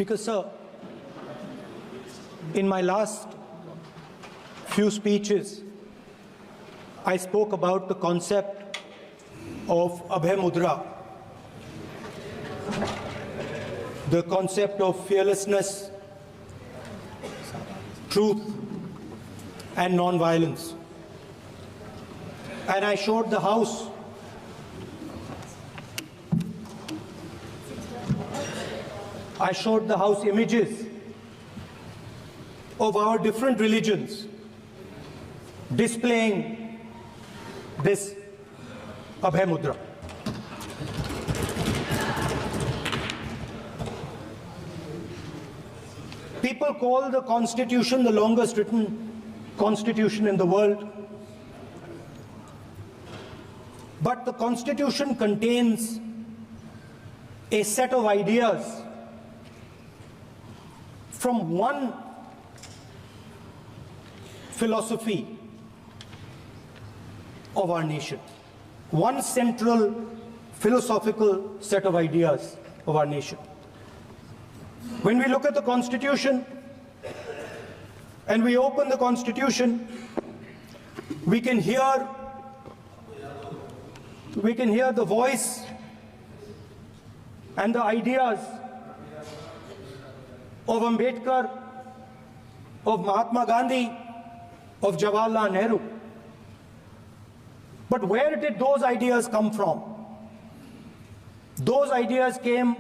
Because, sir, in my last few speeches, I spoke about the concept of Abhay Mudra, the concept of fearlessness, truth, and non-violence. And I showed the House images of our different religions displaying this Abhay Mudra. People call the Constitution the longest written constitution in the world. But the Constitution contains a set of ideas from one philosophy of our nation, one central philosophical set of ideas of our nation. When we look at the Constitution and we open the Constitution, we can hear the voice and the ideas of Ambedkar, of Mahatma Gandhi, of Jawaharlal Nehru. But where did those ideas come from? Those ideas came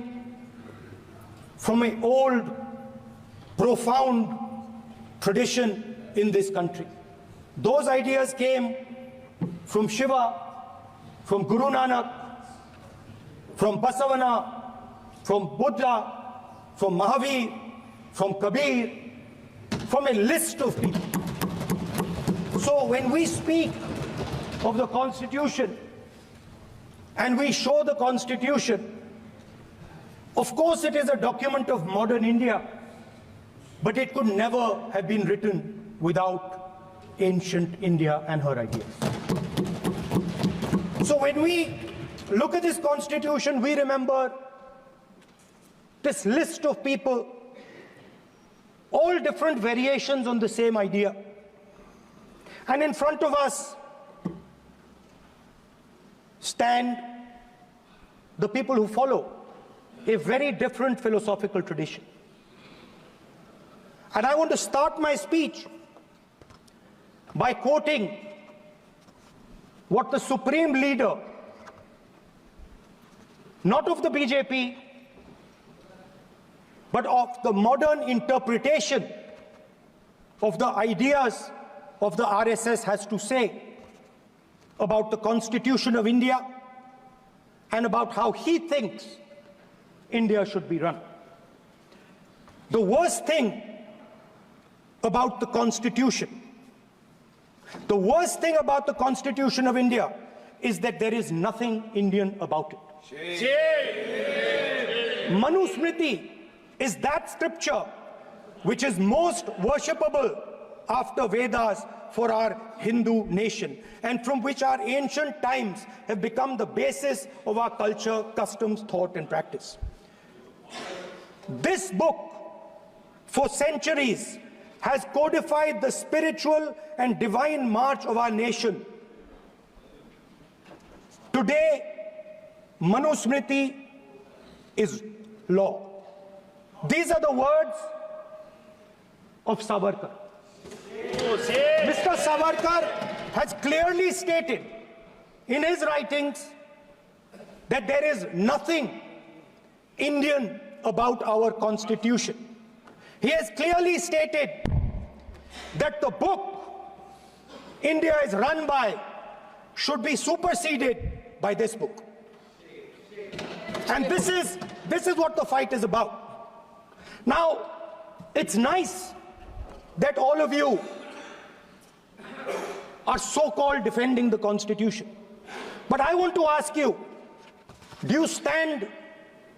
from an old, profound tradition in this country. Those ideas came from Shiva, from Guru Nanak, from Basavana, from Buddha, from Mahavir, from Kabir, from a list of people. So when we speak of the Constitution and we show the Constitution, of course it is a document of modern India, but it could never have been written without ancient India and her ideas. So when we look at this Constitution, we remember this list of people, all different variations on the same idea. And in front of us stand the people who follow a very different philosophical tradition. And I want to start my speech by quoting what the supreme leader, not of the BJP, but of the modern interpretation of the ideas of the RSS has to say about the Constitution of India and about how he thinks India should be run. The worst thing about the Constitution, the worst thing about the Constitution of India is that there is nothing Indian about it. Manusmriti is that scripture which is most worshipable after Vedas for our Hindu nation, and from which our ancient times have become the basis of our culture, customs, thought, and practice. This book, for centuries, has codified the spiritual and divine march of our nation. Today, Manusmriti is law. These are the words of Savarkar. Mr. Savarkar has clearly stated in his writings that there is nothing Indian about our Constitution. He has clearly stated that the book India is run by should be superseded by this book. And this is what the fight is about. Now, it's nice that all of you are so-called defending the Constitution. But I want to ask you, do you stand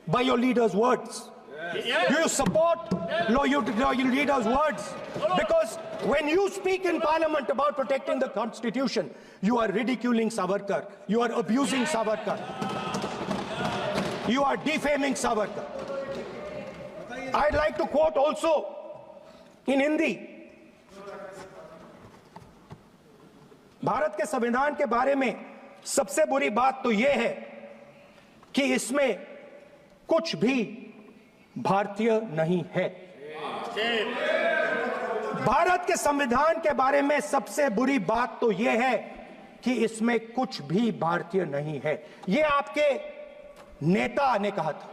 by your leader's words? Yes. Do you support your leader's words? Because when you speak in Parliament about protecting the Constitution, you are ridiculing Savarkar, you are abusing Savarkar, you are defaming Savarkar. I'd like to quote also in Hindi. Bharat के संविधान के बारे में सबसे बुरी बात तो यह है कि इसमें कुछ भी भारतीय नहीं है। भारत के संविधान के बारे में सबसे बुरी बात तो यह है कि इसमें कुछ भी भारतीय नहीं है। यह आपके नेता ने कहा था,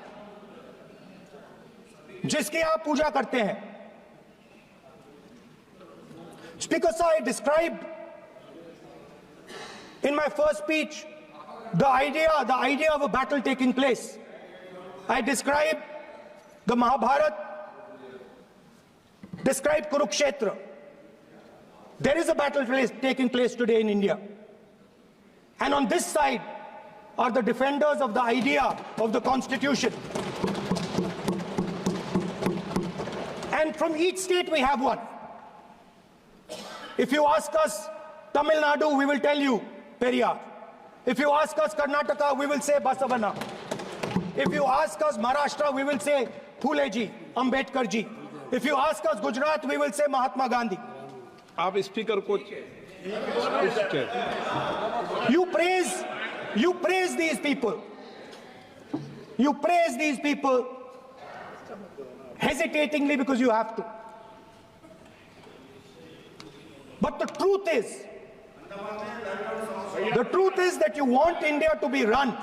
जिसकी आप पूजा करते हैं। Speaker sir, I described in my first speech the idea of a battle taking place. I described the Mahabharata, described Kurukshetra. There is a battle taking place today in India. And on this side are the defenders of the idea of the Constitution. And from each state we have one. If you ask us Tamil Nadu, we will tell you Periyar. If you ask us Karnataka, we will say Basavana. If you ask us Maharashtra, we will say Phule ji, Ambedkar ji. If you ask us Gujarat, we will say Mahatma Gandhi. आप speaker को You praise these people. You praise these people hesitatingly because you have to. But the truth is that you want India to be run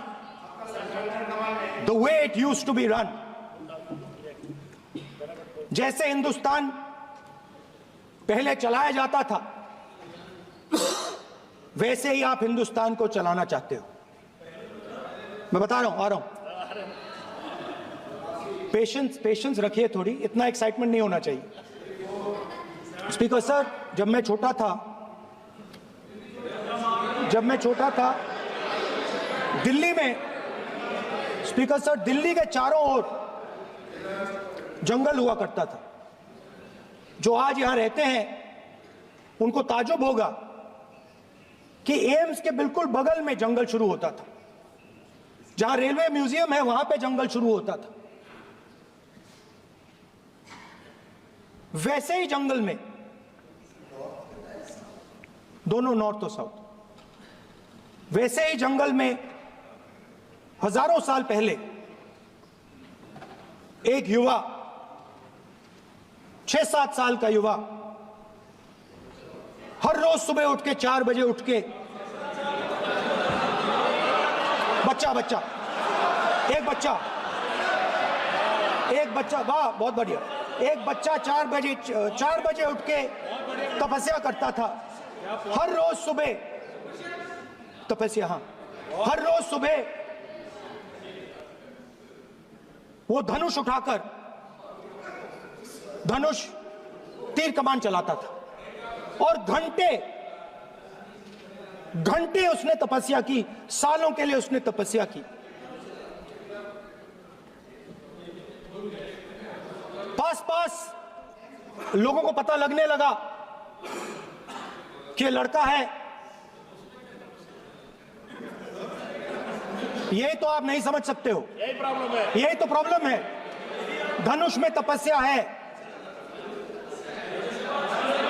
the way it used to be run. जैसे हिंदुस्तान पहले चलाया जाता था, वैसे ही आप हिंदुस्तान को चलाना चाहते हो। मैं बता रहा हूं, आ रहा हूं। पेशेंस रखिए थोड़ी, इतना एक्साइटमेंट नहीं होना चाहिए। स्पीकर सर, जब मैं छोटा दिल्ली में, स्पीकर सर, दिल्ली के चारों ओर जंगल हुआ करता था। जो आज यहां रहते हैं उनको ताजुब होगा कि एम्स के बिल्कुल बगल में जंगल शुरू होता था। जहां रेलवे म्यूजियम है वहां पे जंगल शुरू होता था। वैसे ही जंगल में, दोनों नॉर्थ और साउथ, वैसे ही जंगल में हजारों साल पहले एक युवा, 6-7 साल का युवा, हर रोज सुबह उठ के 4 बजे उठ के एक बच्चा, वाह बहुत बढ़िया, एक बच्चा 4 बजे उठ के तपस्या करता था। हर रोज सुबह तपस्या, हाँ, हर रोज सुबह वो धनुष उठाकर तीर कमान चलाता था और घंटे उसने तपस्या की, सालों के लिए उसने तपस्या की। पास लोगों को पता लगने लगा कि लड़का है। यही तो आप नहीं समझ सकते हो, यही तो प्रॉब्लम है। धनुष में तपस्या है,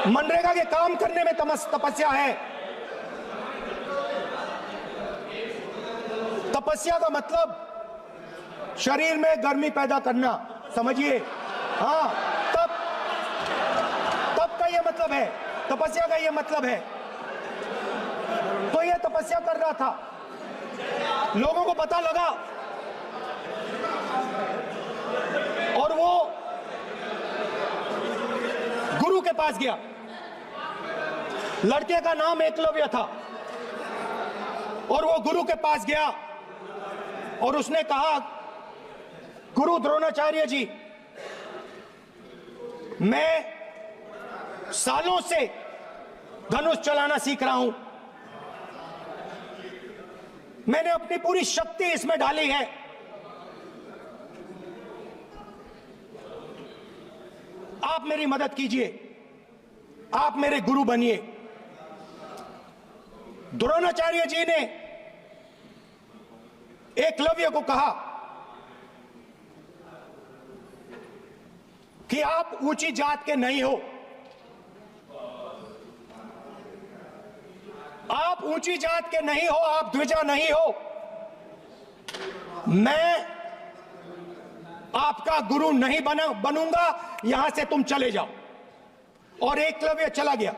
मनरेगा के काम करने में तपस्या है। तपस्या का मतलब शरीर में गर्मी पैदा करना, समझिए। हाँ, तब का ये मतलब है, तपस्या का ये मतलब है। तो ये तपस्या कर रहा था, लोगों को पता लगा और वो गुरु के पास गया। लड़के का नाम एकलव्य था और वो गुरु के पास गया और उसने कहा, गुरु द्रोणाचार्य जी, मैं सालों से धनुष चलाना सीख रहा हूं, मैंने अपनी पूरी शक्ति इसमें डाली है। आप मेरी मदद कीजिए, आप मेरे गुरु बनिए। द्रोणाचार्य जी ने एकलव्य को कहा, कि आप ऊंची जात के नहीं हो, आप ऊंची जात के नहीं हो, आप द्विजा नहीं हो। मैं आपका गुरु नहीं बनूंगा, यहां से तुम चले जाओ। और एकलव्य चला गया।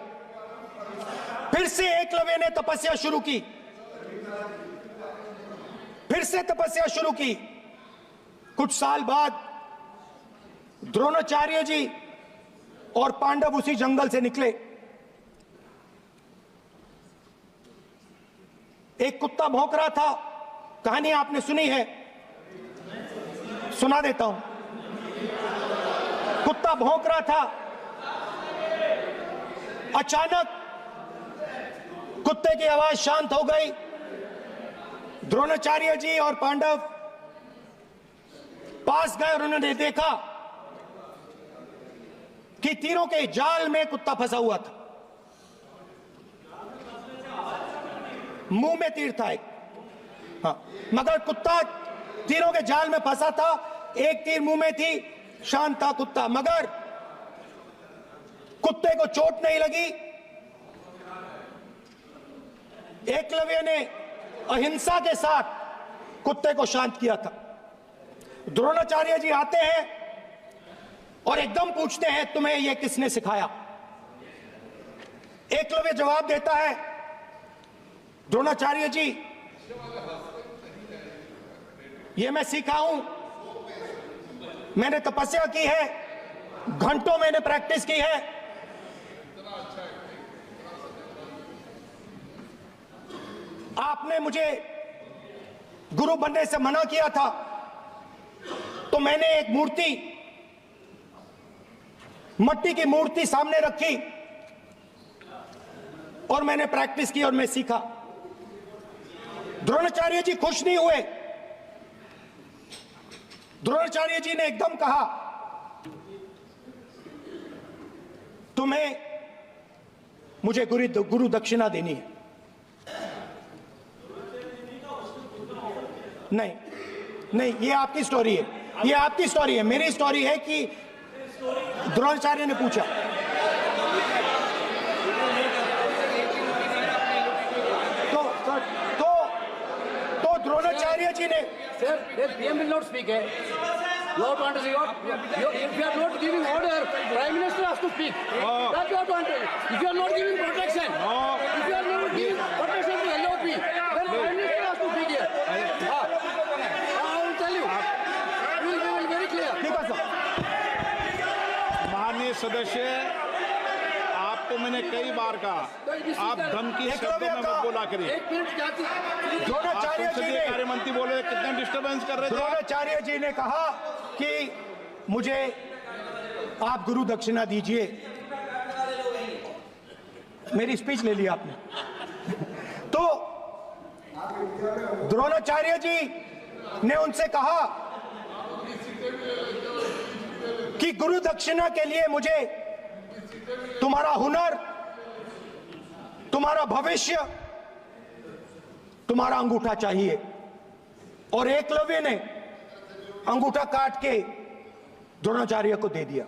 फिर से एकलव्य ने तपस्या शुरू की, फिर से तपस्या शुरू की। कुछ साल बाद द्रोणाचार्य जी और पांडव उसी जंगल से निकले। एक कुत्ता भौंक रहा था, कहानी आपने सुनी है, सुना देता हूं। कुत्ता भौंक रहा था, अचानक कुत्ते की आवाज शांत हो गई। द्रोणाचार्य जी और पांडव पास गए और उन्होंने देखा कि तीरों के जाल में कुत्ता फंसा हुआ था। मुंह में तीर था एक, हाँ, मगर कुत्ता तीरों के जाल में फंसा था। एक तीर मुंह में थी, शांत था कुत्ता, मगर कुत्ते को चोट नहीं लगी। एकलव्य ने अहिंसा के साथ कुत्ते को शांत किया था। द्रोणाचार्य जी आते हैं और एकदम पूछते हैं, तुम्हें यह किसने सिखाया? एकलव्य जवाब देता है, द्रोणाचार्य जी, यह मैं सीखा हूं, मैंने तपस्या की है, घंटों मैंने प्रैक्टिस की है। आपने मुझे गुरु बनने से मना किया था, तो मैंने एक मूर्ति, मट्टी की मूर्ति सामने रखी और मैंने प्रैक्टिस की और मैं सीखा। द्रोणाचार्य जी खुश नहीं हुए। द्रोणाचार्य जी ने एकदम कहा, तुम्हें मुझे गुरु दक्षिणा देनी है। नहीं नहीं, ये आपकी स्टोरी है, ये आपकी स्टोरी है। मेरी स्टोरी है कि द्रोणाचार्य ने पूछा। तो द्रोणाचार्य जी ने, Sir, the PM will not speak. Lord want to say, if you are not giving order, Prime Minister has to speak. That's what want to. If you are not giving protection, if you are not giving protection to LOP, then Prime Minister has to speak here. I will tell you. We will be very clear. ठीक है sir. माननीय सदस्य, आपको मैंने कई बार कहा, आप धमकी शब्दों में मत बोला करिए। एक मिनट जाती। द्रोणाचार्य जी संसदीय ने, कार्य मंत्री बोले, कितना डिस्टर्बेंस कर रहे थे। द्रोणाचार्य जी ने कहा कि मुझे आप गुरु दक्षिणा दीजिए। मेरी स्पीच ले ली आपने। तो द्रोणाचार्य जी ने उनसे कहा कि गुरु दक्षिणा के लिए मुझे तुम्हारा हुनर, तुम्हारा भविष्य, तुम्हारा अंगूठा चाहिए। और एकलव्य ने अंगूठा काट के द्रोणाचार्य को दे दिया।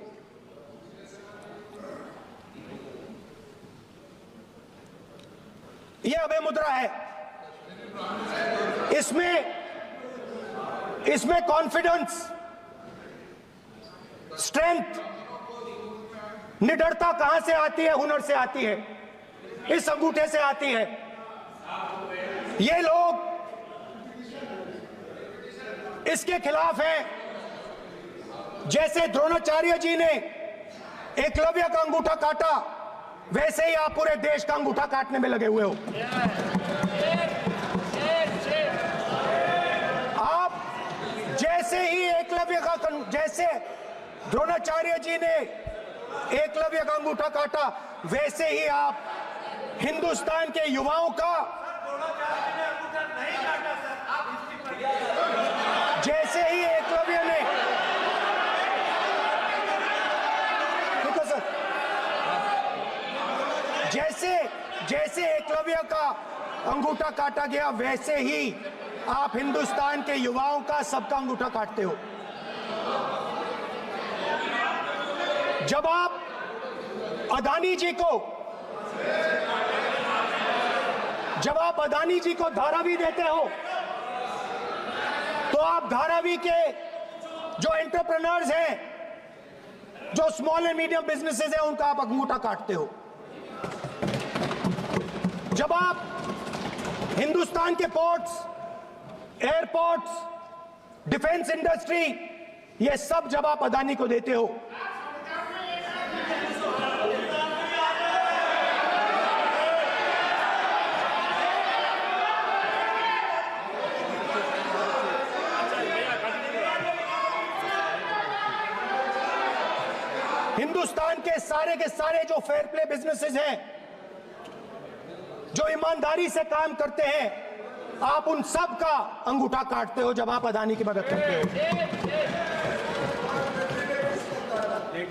यह अभय मुद्रा है। इसमें कॉन्फिडेंस, स्ट्रेंथ, निडरता कहां से आती है? हुनर से आती है, इस अंगूठे से आती है। ये लोग इसके खिलाफ हैं। जैसे द्रोणाचार्य जी ने एकलव्य का अंगूठा काटा, वैसे ही आप पूरे देश का अंगूठा काटने में लगे हुए हो। आप जैसे ही एकलव्य का, जैसे द्रोणाचार्य जी ने एकलव्य का अंगूठा काटा, वैसे ही आप हिंदुस्तान के युवाओं का, जैसे ही एकलव्य ने, देखो सर, जैसे एकलव्य का अंगूठा काटा गया, वैसे ही आप हिंदुस्तान के युवाओं का, सबका अंगूठा काटते हो। जब आप अदानी जी को धारावी देते हो, तो आप धारावी के जो एंटरप्रेन्योर्स हैं, जो स्मॉल एंड मीडियम बिजनेसेस हैं, उनका आप अंगूठा काटते हो। जब आप हिंदुस्तान के पोर्ट्स, एयरपोर्ट्स, डिफेंस इंडस्ट्री, ये सब जब आप अदानी को देते हो, हिंदुस्तान के सारे जो फेयर प्ले बिजनेसेस हैं, जो ईमानदारी से काम करते हैं, आप उन सब का अंगूठा काटते हो जब आप अदानी की मदद करते हो।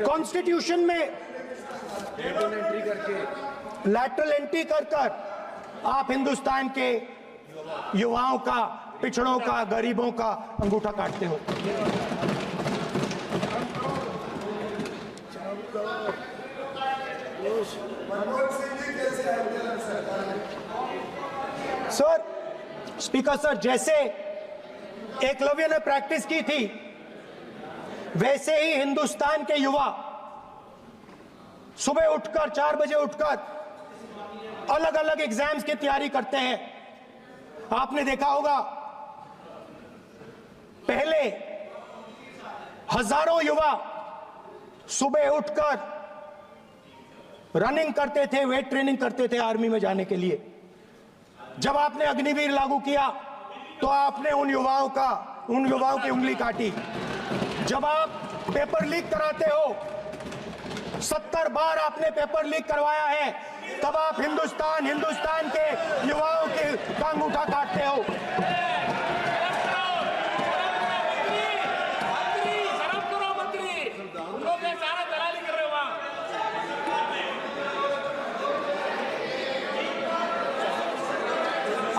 कॉन्स्टिट्यूशन में लैटरल एंट्री कर आप हिंदुस्तान के युवाओं का, पिछड़ों का, गरीबों का अंगूठा काटते हो। सर, स्पीकर सर, जैसे एकलव्य ने प्रैक्टिस की थी, वैसे ही हिंदुस्तान के युवा सुबह उठकर 4 बजे उठकर अलग अलग एग्जाम्स की तैयारी करते हैं। आपने देखा होगा, पहले हजारों युवा सुबह उठकर रनिंग करते थे, वेट ट्रेनिंग करते थे आर्मी में जाने के लिए। जब आपने अग्निवीर लागू किया तो आपने उन युवाओं की उंगली काटी। जब आप पेपर लीक कराते हो, 70 बार आपने पेपर लीक करवाया है, तब आप हिंदुस्तान के युवाओं के का अंगूठा काटते हो।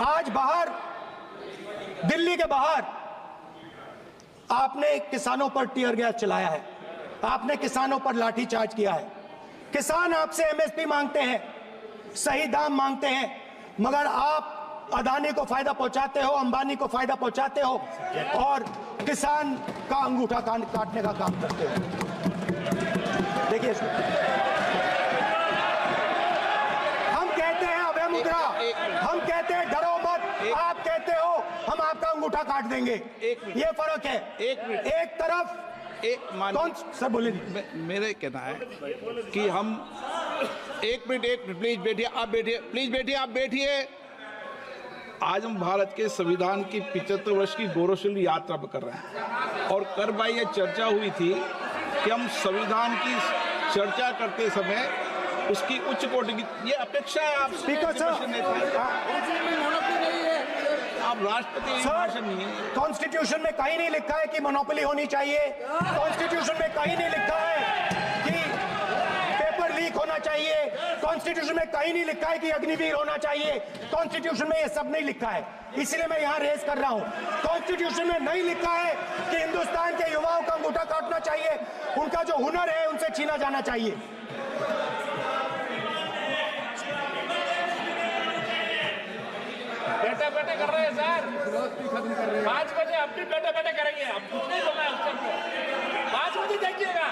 आज बाहर, दिल्ली के बाहर आपने किसानों पर टीयर गैस चलाया है, आपने किसानों पर लाठीचार्ज किया है। किसान आपसे एमएसपी मांगते हैं, सही दाम मांगते हैं, मगर आप अदानी को फायदा पहुंचाते हो, अंबानी को फायदा पहुंचाते हो और किसान का अंगूठा काटने का काम करते हो। देखिए, हम कहते हैं अभय मुद्रा, हम कहते हैं डरो मत, आप कहते हो हम आपका अंगूठा काट देंगे। ये फर्क है। एक तरफ कौन सर बोले, मेरे कहना है कि हम एक मिनट प्लीज बैठिए, आप बैठिए, प्लीज बैठिए, आप बैठिए। आज हम भारत के संविधान की 75 वर्ष की गौरवशाली यात्रा पर कर रहे हैं और कर भाई ये चर्चा हुई थी कि हम संविधान की चर्चा करते समय उसकी उच्च कोटि की ये अपेक्षा है। आप स्पीकर सर, आप राष्ट्रपति भाषण नहीं है। कॉन्स्टिट्यूशन में कहीं नहीं लिखा है कि मोनोपोली होनी चाहिए। कॉन्स्टिट्यूशन में कहीं नहीं लिखा है कि पेपर लीक होना चाहिए। कॉन्स्टिट्यूशन में कहीं नहीं लिखा है कि अग्निवीर होना चाहिए। कॉन्स्टिट्यूशन में ये सब नहीं लिखा है, इसलिए मैं यहाँ रेज कर रहा हूँ। कॉन्स्टिट्यूशन में नहीं लिखा है कि हिंदुस्तान के युवाओं का अंगूठा काटना चाहिए, उनका जो हुनर है उनसे छीना जाना चाहिए। बैठे कर रहे हैं सर, 5 बजे अब भी बैठे करेंगे। अब कुछ नहीं होगा उसके अंदर। 5 बजे देखिएगा,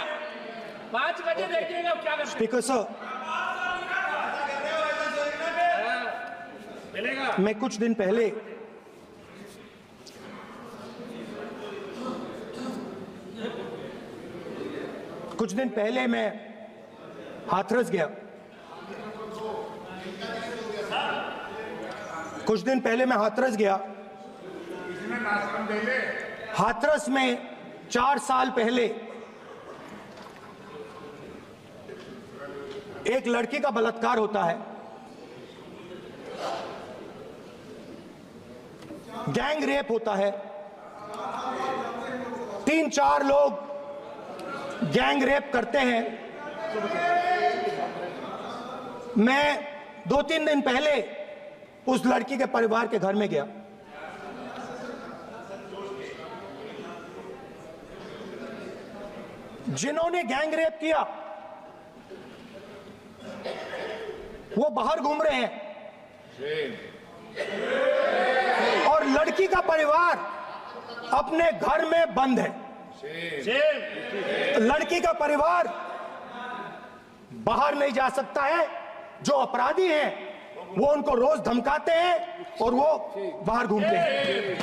5 बजे देखिएगा क्या करते हैं। स्पीकर सर, मिलेगा। मैं कुछ दिन पहले मैं हाथरस गया। हाथरस में 4 साल पहले एक लड़की का बलात्कार होता है। गैंग रेप होता है। 3-4 लोग गैंग रेप करते हैं। मैं 2-3 दिन पहले उस लड़की के परिवार के घर में गया। जिन्होंने गैंग रेप किया वो बाहर घूम रहे हैं, और लड़की का परिवार अपने घर में बंद है। लड़की का परिवार बाहर नहीं जा सकता है। जो अपराधी हैं वो उनको रोज धमकाते हैं और वो बाहर घूमते हैं।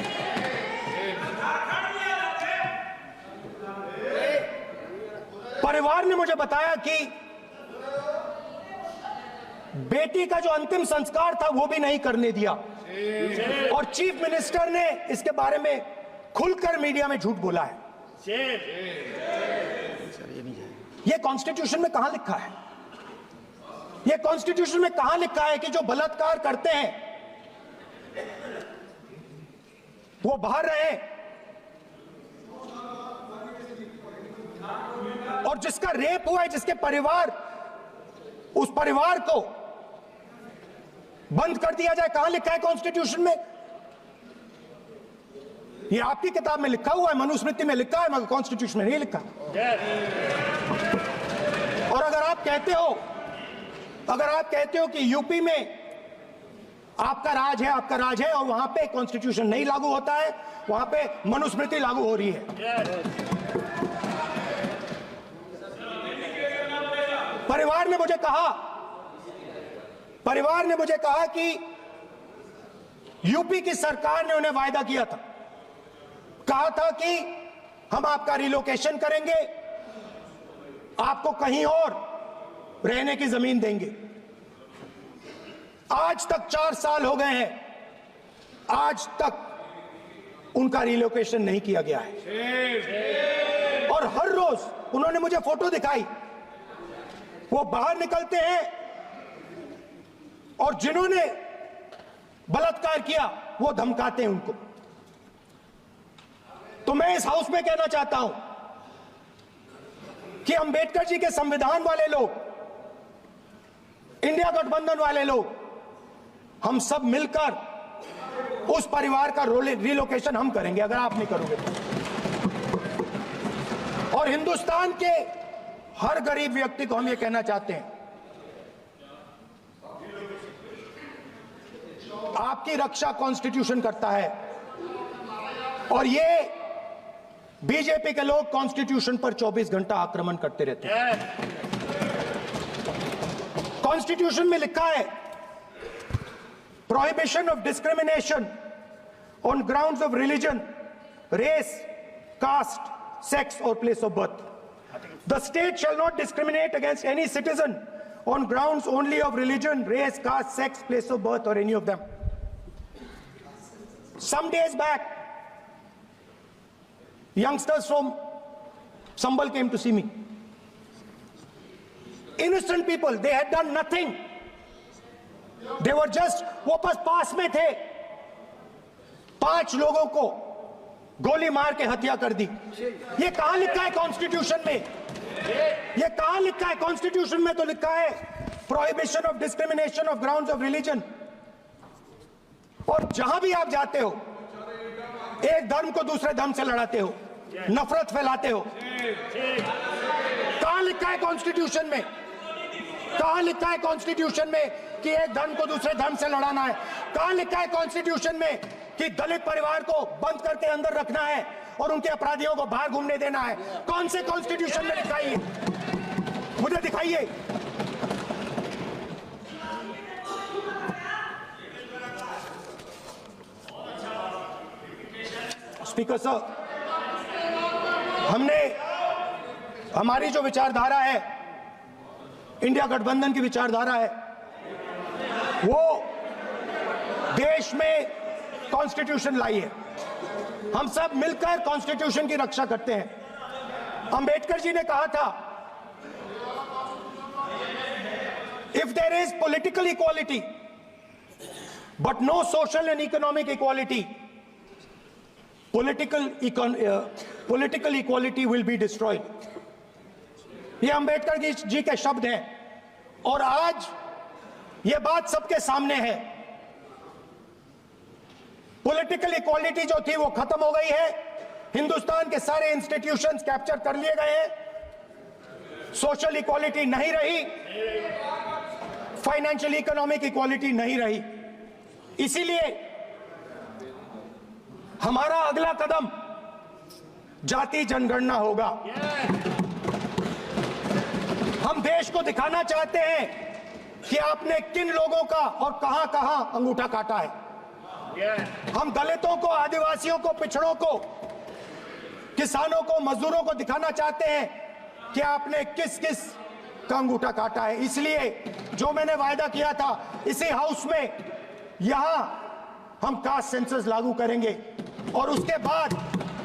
परिवार ने मुझे बताया कि बेटी का जो अंतिम संस्कार था वो भी नहीं करने दिया, और चीफ मिनिस्टर ने इसके बारे में खुलकर मीडिया में झूठ बोला है। ये कॉन्स्टिट्यूशन में कहां लिखा है? ये कॉन्स्टिट्यूशन में कहां लिखा है कि जो बलात्कार करते हैं वो बाहर रहे, और जिसका रेप हुआ है, जिसके परिवार, उस परिवार को बंद कर दिया जाए? कहां लिखा है कॉन्स्टिट्यूशन में? ये आपकी किताब में लिखा हुआ है, मनुस्मृति में लिखा है, मगर कॉन्स्टिट्यूशन में नहीं लिखा। और अगर आप कहते हो कि यूपी में आपका राज है, और वहां पे कॉन्स्टिट्यूशन नहीं लागू होता है, वहां पे मनुस्मृति लागू हो रही है। परिवार ने मुझे कहा कि यूपी की सरकार ने उन्हें वायदा किया था, कहा था कि हम आपका रिलोकेशन करेंगे, आपको कहीं और रहने की जमीन देंगे। आज तक 4 साल हो गए हैं, आज तक उनका रिलोकेशन नहीं किया गया है। और हर रोज उन्होंने मुझे फोटो दिखाई, वो बाहर निकलते हैं और जिन्होंने बलात्कार किया वो धमकाते हैं उनको। तो मैं इस हाउस में कहना चाहता हूं कि अंबेडकर जी के संविधान वाले लोग, इंडिया गठबंधन वाले लोग, हम सब मिलकर उस परिवार का रिलोकेशन हम करेंगे, अगर आप नहीं करोगे तो। और हिंदुस्तान के हर गरीब व्यक्ति को हम ये कहना चाहते हैं, आपकी रक्षा कॉन्स्टिट्यूशन करता है, और ये बीजेपी के लोग कॉन्स्टिट्यूशन पर 24 घंटा आक्रमण करते रहते हैं। कॉन्स्टिट्यूशन में लिखा है, prohibition of discrimination on grounds of religion, race, caste, sex और place of birth. The state shall not discriminate against any citizen on grounds only of religion, race, caste, sex, place of birth और any of them. Some days back, youngsters from Sambal came to see me. Innocent people, they had done nothing. They were just, वो बस पास में थे, 5 लोगों को गोली मार के हत्या कर दी। ये कहां लिखा है कॉन्स्टिट्यूशन में? ये कहां लिखा है कॉन्स्टिट्यूशन में? तो लिखा है prohibition of discrimination of grounds of religion. और जहां भी आप जाते हो, एक धर्म को दूसरे धर्म से लड़ाते हो, नफरत फैलाते हो। कहां लिखा है कॉन्स्टिट्यूशन में? कहां लिखा है कॉन्स्टिट्यूशन में कि एक धर्म को दूसरे धर्म से लड़ाना है? कहां लिखा है कॉन्स्टिट्यूशन में कि दलित परिवार को बंद करके अंदर रखना है और उनके अपराधियों को बाहर घूमने देना है? कौन से कॉन्स्टिट्यूशन में लिखा है? मुझे दिखाइए। स्पीकर साहब, हमारी जो विचारधारा है, इंडिया गठबंधन की विचारधारा है, वो देश में कॉन्स्टिट्यूशन लाई है। हम सब मिलकर कॉन्स्टिट्यूशन की रक्षा करते हैं। अंबेडकर जी ने कहा था, if there is political equality but no social and economic equality, political equality will be destroyed. ये अंबेडकर जी के शब्द हैं, और आज ये बात सबके सामने है। पॉलिटिकल इक्वालिटी जो थी वो खत्म हो गई है। हिंदुस्तान के सारे इंस्टीट्यूशंस कैप्चर कर लिए गए हैं। सोशल इक्वालिटी नहीं रही, फाइनेंशियल इकोनॉमिक इक्वालिटी नहीं रही। इसीलिए हमारा अगला कदम जाति जनगणना होगा। हम देश को दिखाना चाहते हैं कि आपने किन लोगों का और कहां कहां अंगूठा काटा है। हम दलितों को, आदिवासियों को, पिछड़ों को, किसानों को, मजदूरों को दिखाना चाहते हैं कि आपने किस किस का अंगूठा काटा है। इसलिए जो मैंने वायदा किया था, इसी हाउस में यहां हम कास्ट सेंसस लागू करेंगे और उसके बाद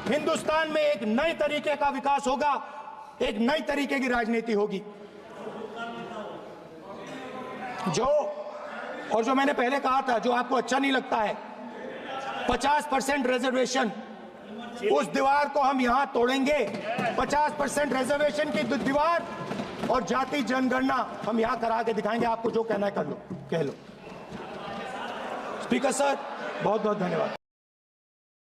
हिंदुस्तान में एक नए तरीके का विकास होगा, एक नई तरीके की राजनीति होगी। जो मैंने पहले कहा था, जो आपको अच्छा नहीं लगता है, 50% रिजर्वेशन, उस दीवार को हम यहां तोड़ेंगे। 50% रिजर्वेशन की दीवार और जाति जनगणना हम यहां करा के दिखाएंगे। आपको जो कहना है कर लो, कह लो। स्पीकर सर, बहुत बहुत धन्यवाद।